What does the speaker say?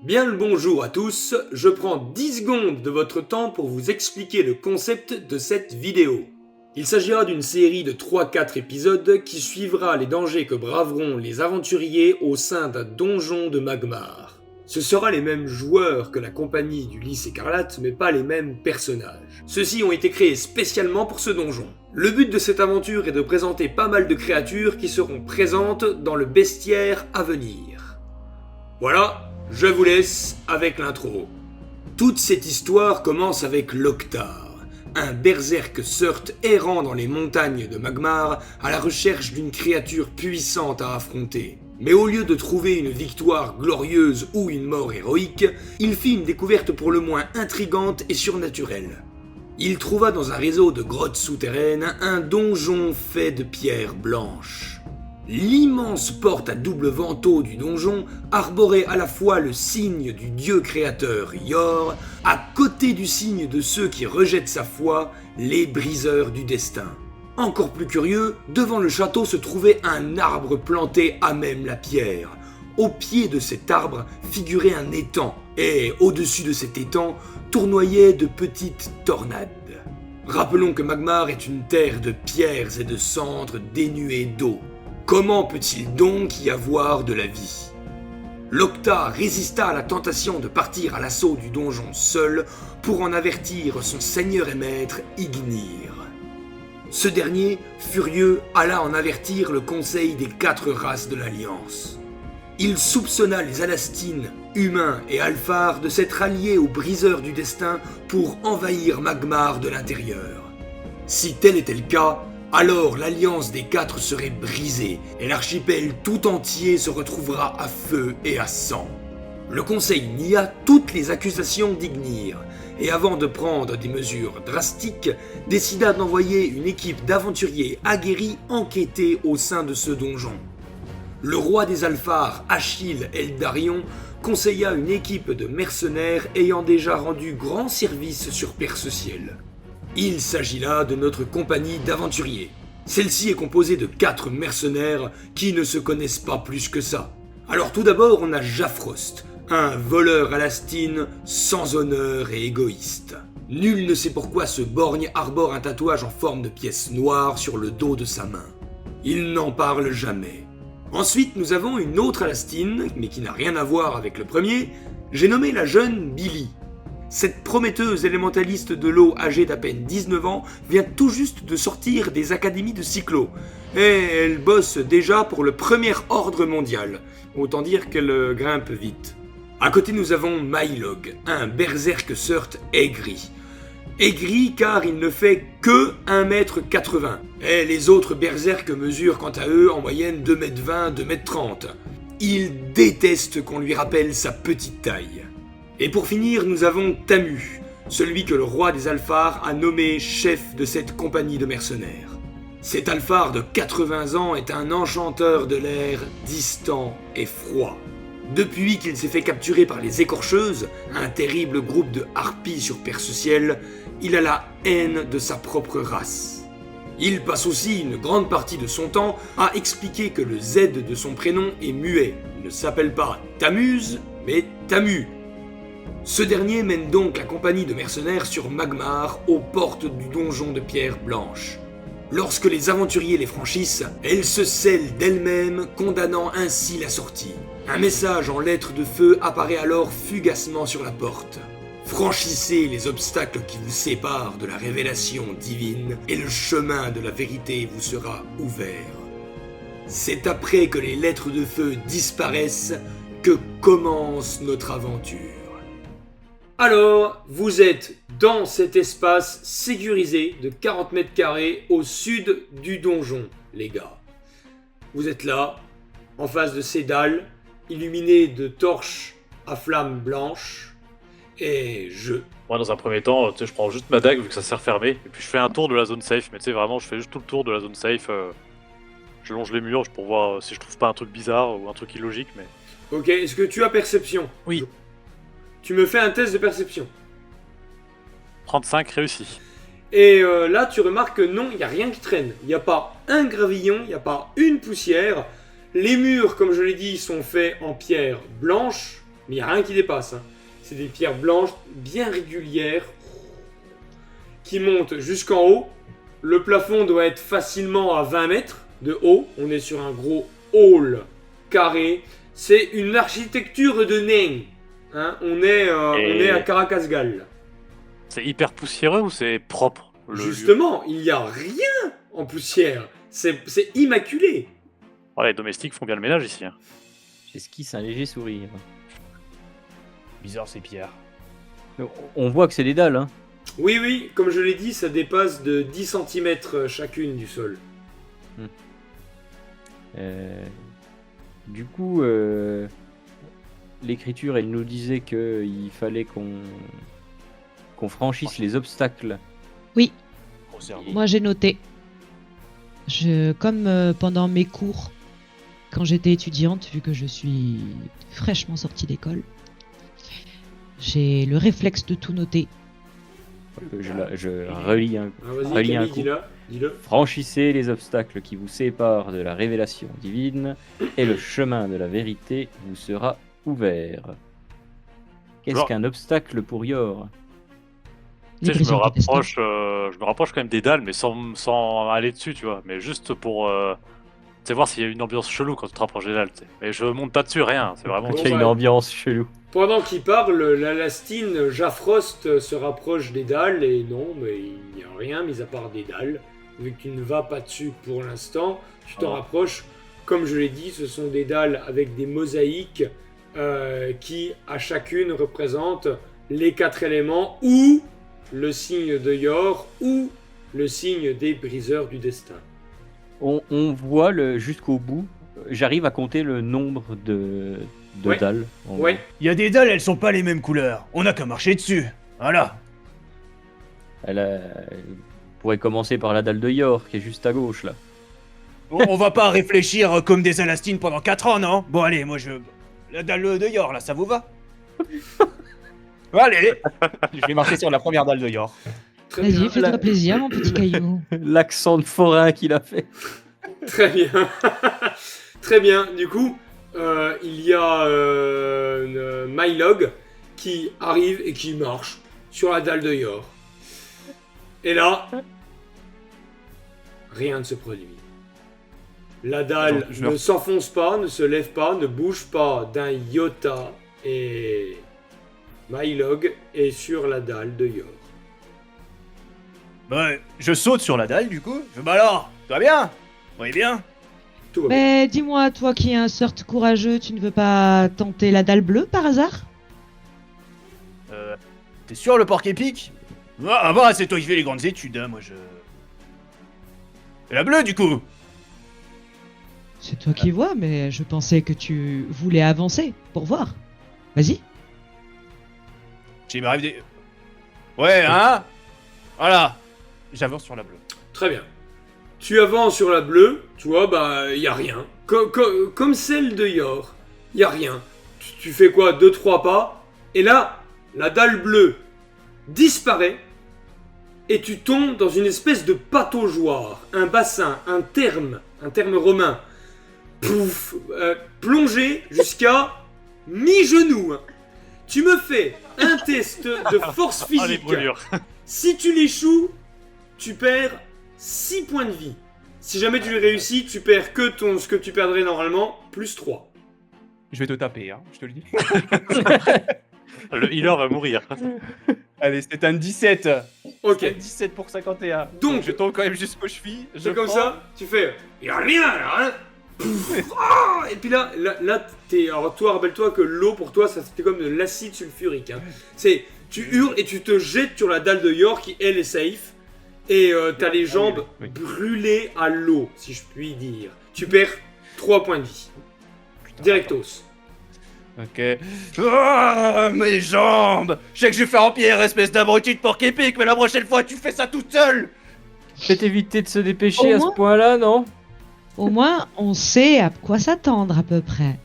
Bien le bonjour à tous, je prends 10 secondes de votre temps pour vous expliquer le concept de cette vidéo. Il s'agira d'une série de 3-4 épisodes qui suivra les dangers que braveront les aventuriers au sein d'un donjon de Magmar. Ce sera les mêmes joueurs que la compagnie du Lys Écarlate, mais pas les mêmes personnages. Ceux-ci ont été créés spécialement pour ce donjon. Le but de cette aventure est de présenter pas mal de créatures qui seront présentes dans le bestiaire à venir. Voilà, je vous laisse avec l'intro. Toute cette histoire commence avec Loktar, un berserk Surt errant dans les montagnes de Magmar à la recherche d'une créature puissante à affronter. Mais au lieu de trouver une victoire glorieuse ou une mort héroïque, il fit une découverte pour le moins intrigante et surnaturelle. Il trouva dans un réseau de grottes souterraines un donjon fait de pierres blanches. L'immense porte à double vantaux du donjon arborait à la fois le signe du dieu créateur Yor, à côté du signe de ceux qui rejettent sa foi, les briseurs du destin. Encore plus curieux, devant le château se trouvait un arbre planté à même la pierre. Au pied de cet arbre figurait un étang, et au-dessus de cet étang tournoyaient de petites tornades. Rappelons que Magmar est une terre de pierres et de cendres dénuée d'eau. Comment peut-il donc y avoir de la vie ? Loktar résista à la tentation de partir à l'assaut du donjon seul pour en avertir son seigneur et maître Ignir. Ce dernier, furieux, alla en avertir le conseil des 4 races de l'Alliance. Il soupçonna les Alastines, humains et Alphars de s'être alliés aux briseurs du destin pour envahir Magmar de l'intérieur. Si tel était le cas, alors l'alliance des 4 serait brisée et l'archipel tout entier se retrouvera à feu et à sang. Le conseil nia toutes les accusations d'Ignir et avant de prendre des mesures drastiques, décida d'envoyer une équipe d'aventuriers aguerris enquêter au sein de ce donjon. Le roi des Alphars, Achille Eldarion, conseilla une équipe de mercenaires ayant déjà rendu grand service sur Perce-Ciel. Il s'agit là de notre compagnie d'aventuriers. Celle-ci est composée de 4 mercenaires qui ne se connaissent pas plus que ça. Alors tout d'abord, on a Jafrost, un voleur alastine sans honneur et égoïste. Nul ne sait pourquoi ce borgne arbore un tatouage en forme de pièce noire sur le dos de sa main. Il n'en parle jamais. Ensuite, nous avons une autre alastine, mais qui n'a rien à voir avec le premier. J'ai nommé la jeune Billy. Cette prometteuse élémentaliste de l'eau âgée d'à peine 19 ans vient tout juste de sortir des académies de Cyclo. Et elle bosse déjà pour le premier ordre mondial. Autant dire qu'elle grimpe vite. À côté nous avons Mylog, un berserk Surt aigri. Aigri car il ne fait que 1m80. Et les autres berserks mesurent quant à eux en moyenne 2m20, 2m30. Il déteste qu'on lui rappelle sa petite taille. Et pour finir, nous avons Tamu, celui que le roi des Alphars a nommé chef de cette compagnie de mercenaires. Cet Alphar de 80 ans est un enchanteur de l'air distant et froid. Depuis qu'il s'est fait capturer par les Écorcheuses, un terrible groupe de harpies sur Perce-Ciel, il a la haine de sa propre race. Il passe aussi une grande partie de son temps à expliquer que le Z de son prénom est muet. Il ne s'appelle pas Tamuz, mais Tamu. Ce dernier mène donc la compagnie de mercenaires sur Magmar, aux portes du donjon de pierre blanche. Lorsque les aventuriers les franchissent, elles se scellent d'elles-mêmes, condamnant ainsi la sortie. Un message en lettres de feu apparaît alors fugacement sur la porte. Franchissez les obstacles qui vous séparent de la révélation divine et le chemin de la vérité vous sera ouvert. C'est après que les lettres de feu disparaissent que commence notre aventure. Alors, vous êtes dans cet espace sécurisé de 40 mètres carrés au sud du donjon, les gars. Vous êtes là, en face de ces dalles, illuminées de torches à flammes blanches, et Moi, dans un premier temps, je prends juste ma dague vu que ça sert fermé, et puis je fais un tour de la zone safe, mais tu sais, vraiment, je fais juste tout le tour de la zone safe. Je longe les murs pour voir si je trouve pas un truc bizarre ou un truc illogique, mais... Ok, est-ce que tu as perception ? Oui. Tu me fais un test de perception. 35 réussi. Et là, tu remarques que non, il n'y a rien qui traîne. Il n'y a pas un gravillon, il n'y a pas une poussière. Les murs, comme je l'ai dit, sont faits en pierre blanche. mais il n'y a rien qui dépasse. Hein. C'est des pierres blanches bien régulières qui montent jusqu'en haut. Le plafond doit être facilement à 20 mètres de haut. On est sur un gros hall carré. C'est une architecture de nain. Hein, on est à Caracasgal. C'est hyper poussiéreux ou c'est propre Justement, il n'y a rien en poussière. C'est immaculé. Oh, les domestiques font bien le ménage ici. Hein. J'esquisse un léger sourire. Bizarre ces pierres. On voit que c'est des dalles, hein. Oui, comme je l'ai dit, ça dépasse de 10 cm chacune du sol. Du coup, l'écriture, elle nous disait qu'il fallait qu'on franchisse les obstacles. Oui, Gros cerveau. moi j'ai noté. Comme pendant mes cours, quand j'étais étudiante, vu que je suis fraîchement sortie d'école, j'ai le réflexe de tout noter. Je relis un Ah, vas-y, relis un Camille, coup. dis-le. Franchissez les obstacles qui vous séparent de la révélation divine, et le chemin de la vérité vous sera ouvert. Qu'est-ce Genre- qu'un obstacle pour Yor? Tu sais, je me L'hybrison du destin. rapproche quand même des dalles, mais sans aller dessus, tu vois. Mais juste pour tu sais, voir s'il y a une ambiance chelou quand tu te rapproches des dalles. Tu sais. Mais je monte pas dessus, rien. C'est vraiment. Bon, Il y a une bah, ambiance chelou. Pendant qu'il parle, la lastine Jafrost se rapproche des dalles et non, mais il n'y a rien mis à part des dalles. Vu que tu ne vas pas dessus pour l'instant, tu t'en Ah. rapproches. Comme je l'ai dit, ce sont des dalles avec des mosaïques qui, à chacune, représentent les 4 éléments ou le signe de Yor ou le signe des briseurs du destin. On voit jusqu'au bout. J'arrive à compter le nombre de Ouais. dalles. Ouais, Il y a des dalles, elles sont pas les mêmes couleurs. On a qu'à marcher dessus. Voilà. Elle pourrait commencer par la dalle de Yor, qui est juste à gauche, là. Bon, on va pas réfléchir comme des Alastines pendant 4 ans, non? Bon, allez, la dalle de Yor, là, ça vous va? Allez, je vais marcher sur la première dalle de Yor. très bien. Vas-y, fais-toi plaisir, mon petit caillou. L'accent de forain qu'il a fait. Très bien. Très bien. Du coup, il y a Mylog qui arrive et qui marche sur la dalle de Yor. Et là, rien ne se produit. La dalle Je ne s'enfonce pas, ne se lève pas, ne bouge pas d'un iota et Mylog est sur la dalle de Yor. Bah, je saute sur la dalle, du coup. Bah alors, tout va bien? Oui, bien. Tout va bien. Mais dis-moi, toi qui es un sort courageux, tu ne veux pas tenter la dalle bleue par hasard? T'es sûr, le porc épique? Ah bah, c'est toi qui fais les grandes études, hein, moi je... Et la bleue, du coup? C'est toi qui vois, mais je pensais que tu voulais avancer pour voir. Vas-y. J'ai m'arrive des... Ouais, hein? Voilà. J'avance sur la bleue. Très bien. Tu avances sur la bleue, tu vois, bah, il y a rien. Comme celle de Yor, il y a rien. Tu fais quoi, 2-3 pas, et là, la dalle bleue disparaît, et tu tombes dans une espèce de pataugeoire, un bassin, un terme romain. Pouf, plongé jusqu'à mi-genou. Hein. Tu me fais un test de force Ah, les physique. brûlures. Si tu l'échoues, tu perds 6 points de vie. Si jamais tu le réussis, tu perds que ce que tu perdrais normalement, plus 3. Je vais te taper, hein, je te le dis. Le healer va mourir. Allez, c'est un 17. Ok. C'est un 17 pour 51. Donc, je tombe quand même jusqu'aux chevilles. c'est comme ça, tu fais. Y a rien là, hein. Pouf, ah, et puis là, t'es. Alors toi, rappelle-toi que l'eau pour toi, ça c'était comme de l'acide sulfurique. Hein. C'est, tu hurles et tu te jettes sur la dalle de Yor qui elle est safe. Et t'as les jambes oui. brûlées à l'eau, si je puis dire. Tu perds 3 points de vie. Directos. Ok. Ah, mes jambes! Je sais que je vais faire en pierre, espèce d'abruti de porc épique, mais la prochaine fois, tu fais ça toute seule! Peut-être éviter de se dépêcher Au à ce moins- point-là, non? Au moins, on sait à quoi s'attendre à peu près.